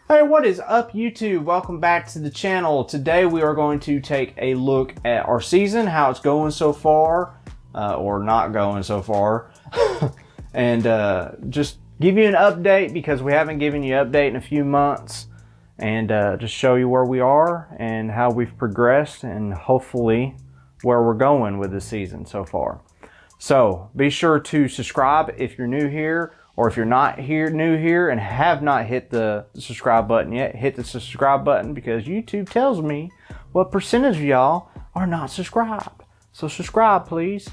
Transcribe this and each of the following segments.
Hey, what is up, YouTube? Welcome back to the channel. Today we are going to take a look at our season, how it's going so far, or not going so far, and just give you an update because we haven't given you an update in a few months, and just show you where we are and how we've progressed and hopefully where we're going with the season so far. So be sure to subscribe if you're new here, or if you're not new here and have not hit the subscribe button yet, hit the subscribe button because YouTube tells me what percentage of y'all are not subscribed. So subscribe, please.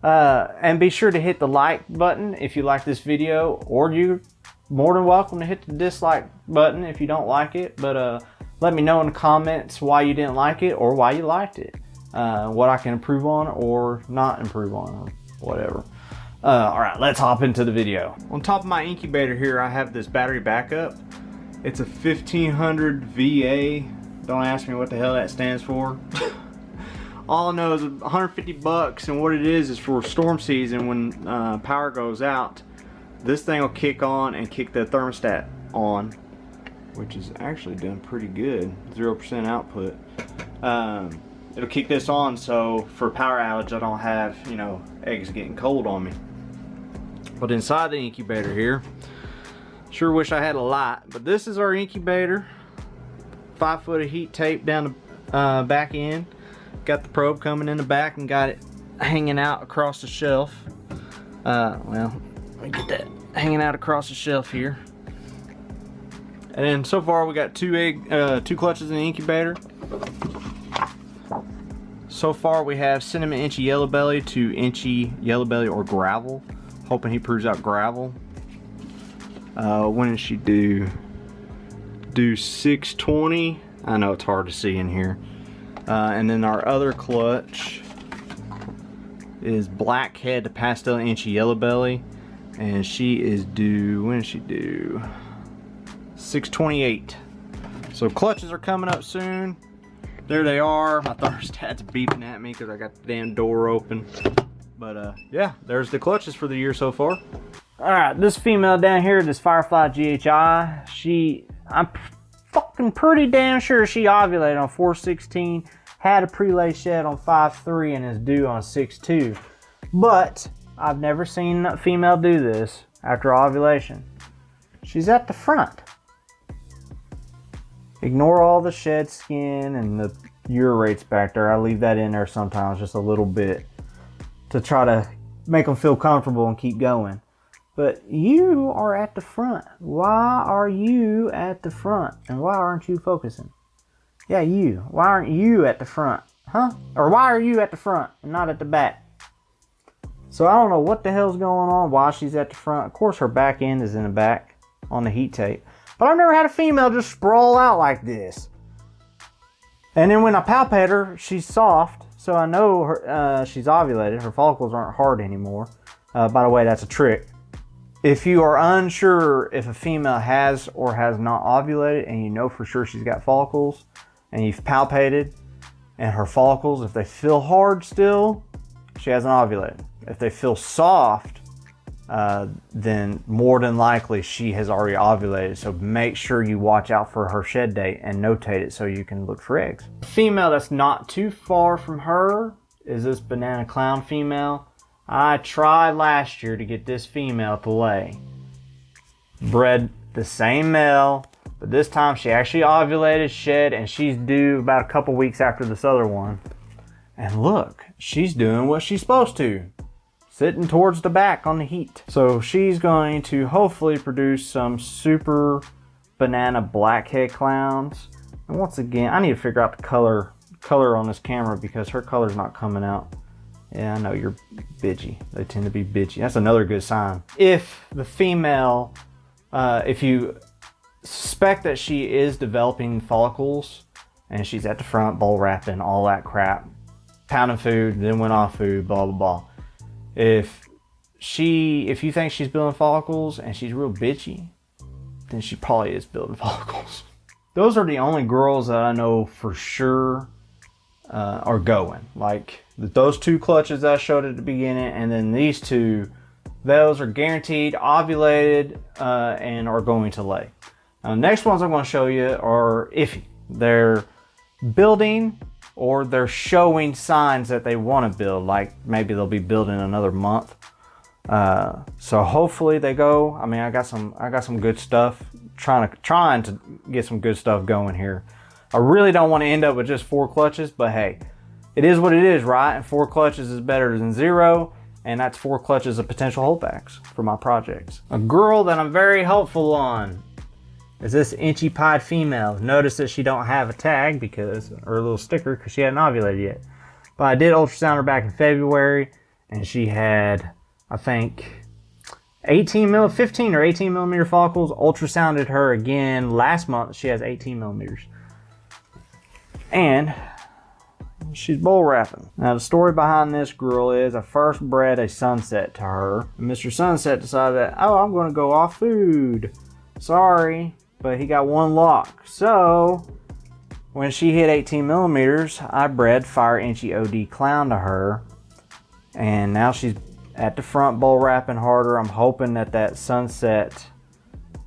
And be sure to hit the like button if you like this video, or you're more than welcome to hit the dislike button if you don't like it. But let me know in the comments why you didn't like it or why you liked it. What I can improve on or not improve on, or whatever. All right, let's hop into the video. On top of my incubator here, I have this battery backup. It's a 1500 VA. Don't ask me what the hell that stands for. All I know is 150 bucks, and what it is for storm season when power goes out, this thing will kick on and kick the thermostat on, which is actually done pretty good. 0% output. It'll kick this on, so for power outage I don't have, you know, eggs getting cold on me. But inside the incubator here, sure wish I had a light, but this is our incubator. 5 foot of heat tape down the back end. Got the probe coming in the back and got it hanging out across the shelf. Well, let me get that hanging out across the shelf here. And then so far we got two clutches in the incubator. So far we have Cinnamon Inchy Yellow Belly to Inchy Yellow Belly or Gravel. Hoping he proves out Gravel. When did she do 620? I know it's hard to see in here. And then our other clutch is Blackhead to Pastel Inchy Yellow Belly, and she is due, when is she due? 628. So clutches are coming up soon. There they are. My thermostat's beeping at me because I got the damn door open. But yeah, there's the clutches for the year so far. Alright, this female down here, this Firefly GHI, I'm fucking pretty damn sure she ovulated on 4/16, had a pre-lay shed on 5/3, and is due on 6/2. But I've never seen a female do this after ovulation. She's at the front. Ignore all the shed skin and the urates back there. I leave that in there sometimes, just a little bit, to try to make them feel comfortable and keep going. But you are at the front. Why are you at the front? And why aren't you focusing? Yeah, you. Why aren't you at the front? Huh? Or why are you at the front and not at the back? So I don't know what the hell's going on, why she's at the front. Of course her back end is in the back on the heat tape. But I've never had a female just sprawl out like this. And then when I palpate her, she's soft. So I know her, she's ovulated. Her follicles aren't hard anymore. By the way, that's a trick. If you are unsure if a female has or has not ovulated, and you know for sure she's got follicles, and you've palpated, and her follicles, if they feel hard still, she hasn't ovulated. If they feel soft, then more than likely she has already ovulated. So make sure you watch out for her shed date and notate it so you can look for eggs. The female that's not too far from her is this Banana Clown female. I tried last year to get this female to lay. Bred the same male, but this time she actually ovulated, shed, and she's due about a couple weeks after this other one. And look, she's doing what she's supposed to. Sitting towards the back on the heat. So she's going to hopefully produce some super banana blackhead clowns. And once again, I need to figure out the color on this camera because her color's not coming out. Yeah, I know you're bitchy. They tend to be bitchy. That's another good sign. If the female, if you suspect that she is developing follicles and she's at the front, bowl wrapping, all that crap, pounding food, then went off food, blah, blah, blah. If you think she's building follicles and she's real bitchy, then she probably is building follicles. Those are the only girls that I know for sure are going. Like those two clutches that I showed at the beginning, and then these two, those are guaranteed ovulated and are going to lay. Next ones I'm going to show you are iffy. They're building, or they're showing signs that they want to build, like maybe they'll be building another month. So hopefully they go. I mean, I got some good stuff, trying to get some good stuff going here. I really don't want to end up with just 4 clutches, but hey, it is what it is, right? And 4 clutches is better than 0, and that's 4 clutches of potential holdbacks for my projects. A girl that I'm very hopeful on is this inchy pied female. Notice that she don't have a tag or a little sticker, because she hadn't ovulated yet. But I did ultrasound her back in February, and she had, I think, 15 or 18 millimeter follicles. Ultrasounded her again last month. She has 18 millimeters. And she's bull wrapping. Now the story behind this girl is I first bred a Sunset to her. And Mr. Sunset decided that, oh, I'm going to go off food. Sorry. But he got 1 lock. So when she hit 18 millimeters, I bred Fire Inchy OD Clown to her. And now she's at the front bull wrapping harder. I'm hoping that Sunset,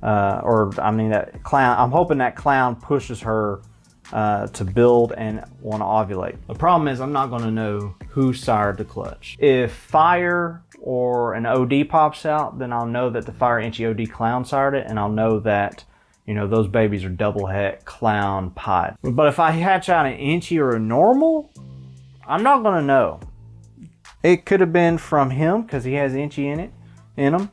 that Clown, I'm hoping that Clown pushes her to build and want to ovulate. The problem is I'm not going to know who sired the clutch. If Fire or an OD pops out, then I'll know that the Fire Inchy OD Clown sired it, and I'll know that, you know, those babies are double het Clown pod. But if I hatch out an Inchy or a normal, I'm not going to know. It could have been from him because he has Inchy in him.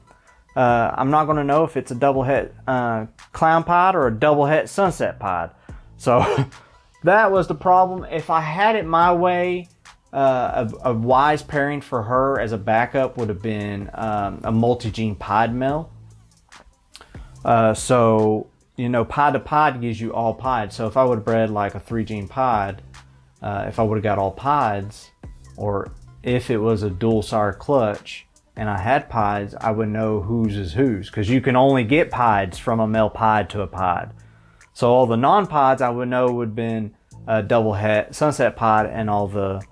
I'm not going to know if it's a double het Clown pod or a double het Sunset pod. So that was the problem. If I had it my way, a wise pairing for her as a backup would have been a multi-gene pod male. So, you know, pod to pod gives you all pods. So if I would have bred like a 3-gene pod, if I would have got all pods, or if it was a dual sire clutch and I had pods, I would know whose is whose, because you can only get pods from a male pod to a pod. So all the non-pods I would know would have been a double het Sunset pod, and all the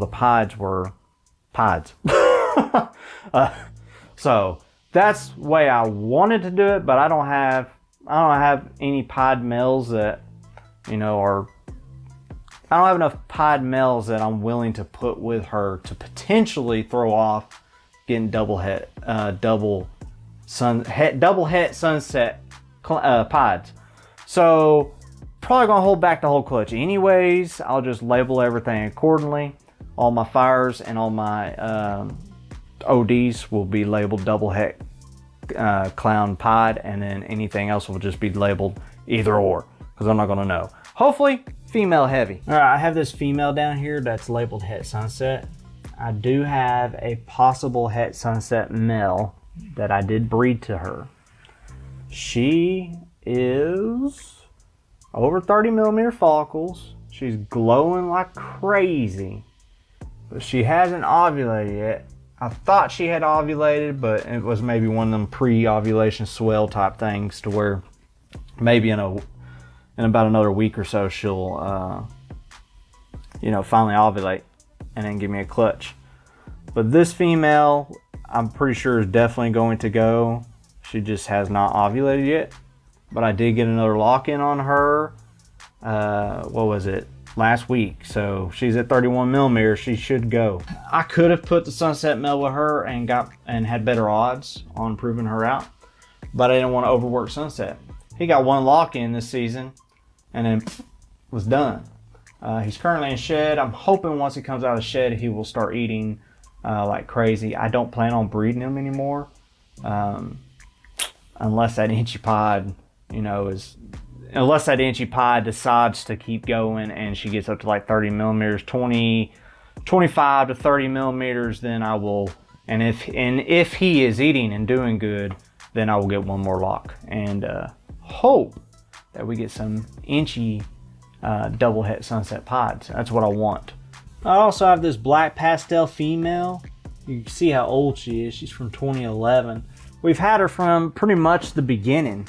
pods were pods. So that's the way I wanted to do it, but I don't have any pod males that, you know, I don't have enough pod males that I'm willing to put with her to potentially throw off getting double het Sunset pods. So probably gonna hold back the whole clutch anyways. I'll just label everything accordingly. All my Fires and all my ODs will be labeled double het Clown pod, and then anything else will just be labeled either or, because I'm not gonna know. Hopefully female heavy. All right, I have this female down here that's labeled het Sunset. I do have a possible het Sunset male that I did breed to her. She is over 30 millimeter follicles. She's glowing like crazy, but she hasn't ovulated yet. I thought she had ovulated, but it was maybe one of them pre-ovulation swell type things, to where maybe in about another week or so she'll finally ovulate and then give me a clutch. But this female, I'm pretty sure, is definitely going to go. She just has not ovulated yet. But I did get another lock-in on her, last week. So she's at 31 millimeters. She should go. I could have put the Sunset male with her and had better odds on proving her out, but I didn't want to overwork Sunset. He got 1 lock-in this season and then was done. He's currently in shed. I'm hoping once he comes out of the shed, he will start eating like crazy. I don't plan on breeding him anymore, unless that inchy pod, unless that inchy pod decides to keep going and she gets up to like 30 millimeters, 25 to 30 millimeters, then I will. And if he is eating and doing good, then I will get 1 more lock and hope that we get some inchy double het Sunset pods. That's what I want. I also have this black pastel female. You can see how old she is. She's from 2011. We've had her from pretty much the beginning.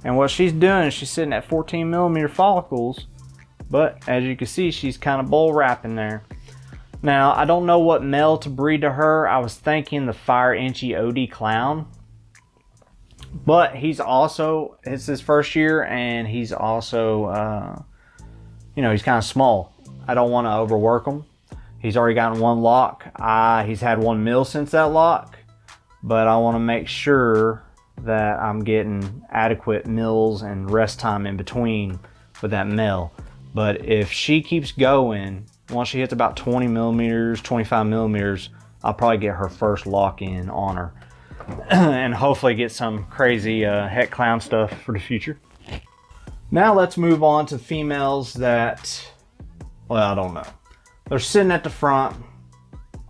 And what she's doing is she's sitting at 14 millimeter follicles, but as you can see, she's kind of bull wrapping there. Now, I don't know what male to breed to her. I was thinking the Fire Inchy OD Clown. But he's also, it's his first year, and he's also, you know, he's kind of small. I don't want to overwork him. He's already gotten one lock. He's had one meal since that lock, but I want to make sure that I'm getting adequate meals and rest time in between with that meal. But if she keeps going, once she hits about 20 millimeters, 25 millimeters, I'll probably get her first lock in on her. And hopefully get some crazy het clown stuff for the future. Now let's move on to females that, well, I don't know. They're sitting at the front.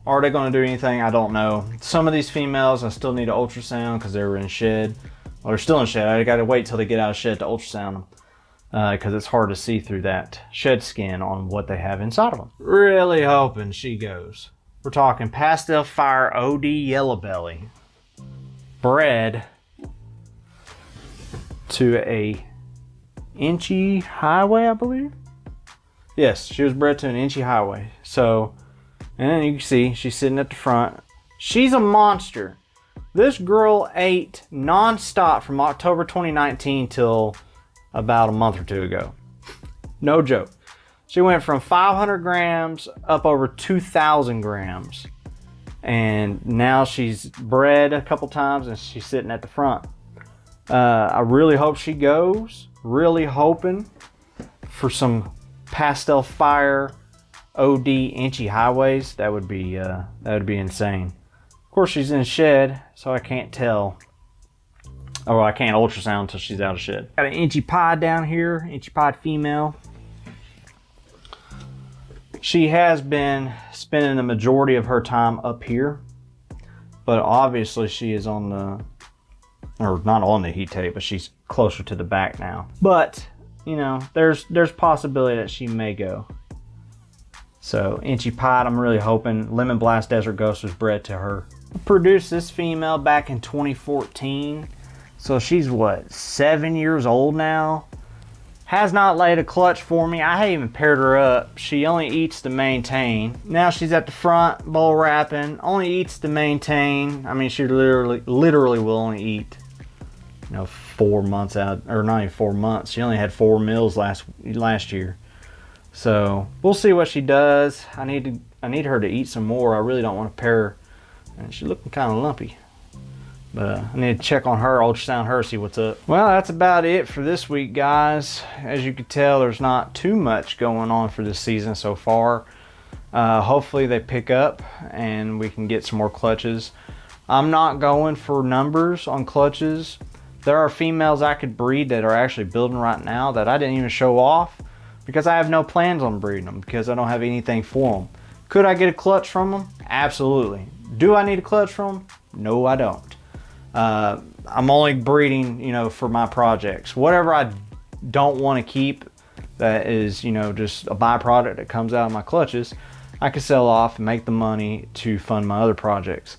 Are they going to do anything? I don't know. Some of these females I still need an ultrasound because they were in shed. Well, they're still in shed. I got to wait till they get out of shed to ultrasound them because it's hard to see through that shed skin on what they have inside of them. Really hoping she goes. We're talking Pastel Fire OD Yellow Belly, bred to a Inchy Highway, I believe. Yes, she was bred to an Inchy Highway. So, and then you can see she's sitting at the front. She's a monster. This girl ate non-stop from October 2019 till about a month or two ago. No joke. She went from 500 grams up over 2,000 grams. And now she's bred a couple times and she's sitting at the front. I really hope she goes. Really hoping for some Pastel Fire OD Inchy Highways. That would be insane. Of course, she's in shed, so I can't tell. Or I can't ultrasound until she's out of shed. Got an Inchy Pied down here, Inchy Pied female. She has been spending the majority of her time up here, but obviously she is on the, or not on the heat tape, but she's closer to the back now. But, you know, there's possibility that she may go. So, Inchy Pied, I'm really hoping. Lemon Blast Desert Ghost was bred to her. I produced this female back in 2014. So she's what, 7 years old now? Has not laid a clutch for me. I haven't even paired her up. She only eats to maintain. Now she's at the front, bowl wrapping. Only eats to maintain. I mean, she literally will only eat, you know, 4 months out, or not even 4 months. She only had 4 meals last year. So we'll see what she does. I need her to eat some more. I really don't want to pair her. And she's looking kind of lumpy. But I need to check on her, ultrasound her, see what's up. Well, that's about it for this week, guys. As you can tell, there's not too much going on for this season so far. Hopefully they pick up and we can get some more clutches. I'm not going for numbers on clutches. There are females I could breed that are actually building right now that I didn't even show off because I have no plans on breeding them because I don't have anything for them. Could I get a clutch from them? Absolutely. Do I need a clutch from them? No, I don't. I'm only breeding, you know, for my projects. Whatever I don't want to keep that is, you know, just a byproduct that comes out of my clutches, I can sell off and make the money to fund my other projects.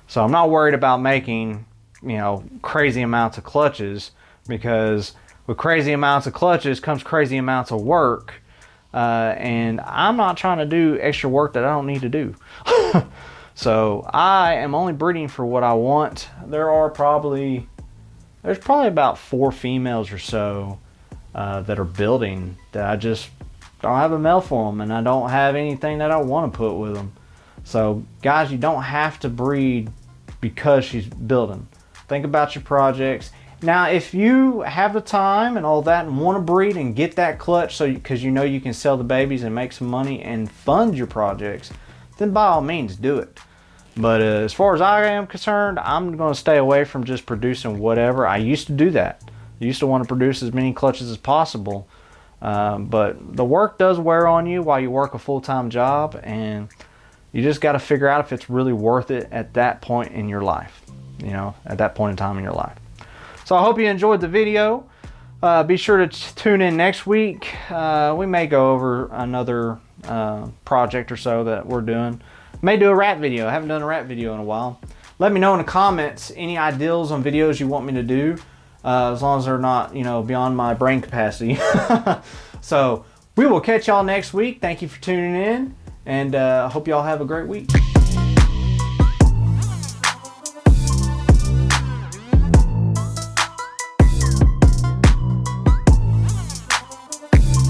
So I'm not worried about making, you know, crazy amounts of clutches, because with crazy amounts of clutches comes crazy amounts of work. And I'm not trying to do extra work that I don't need to do. So I am only breeding for what I want. There's probably about 4 females or so that are building that I just don't have a male for them, and I don't have anything that I want to put with them. So guys, you don't have to breed because she's building. Think about your projects. Now, if you have the time and all that and want to breed and get that clutch, so because you know you can sell the babies and make some money and fund your projects, then by all means do it. But as far as I am concerned, I'm going to stay away from just producing whatever. I used to do that. I used to want to produce as many clutches as possible. But the work does wear on you while you work a full-time job, and you just got to figure out if it's really worth it at that point in your life. You know, at that point in time in your life. So I hope you enjoyed the video. Be sure to tune in next week. We may go over another project or so that we're doing. May do a rat video. I haven't done a rat video in a while. Let me know in the comments any ideas on videos you want me to do, as long as they're not, you know, beyond my brain capacity. So we will catch y'all next week. Thank you for tuning in, and hope y'all have a great week.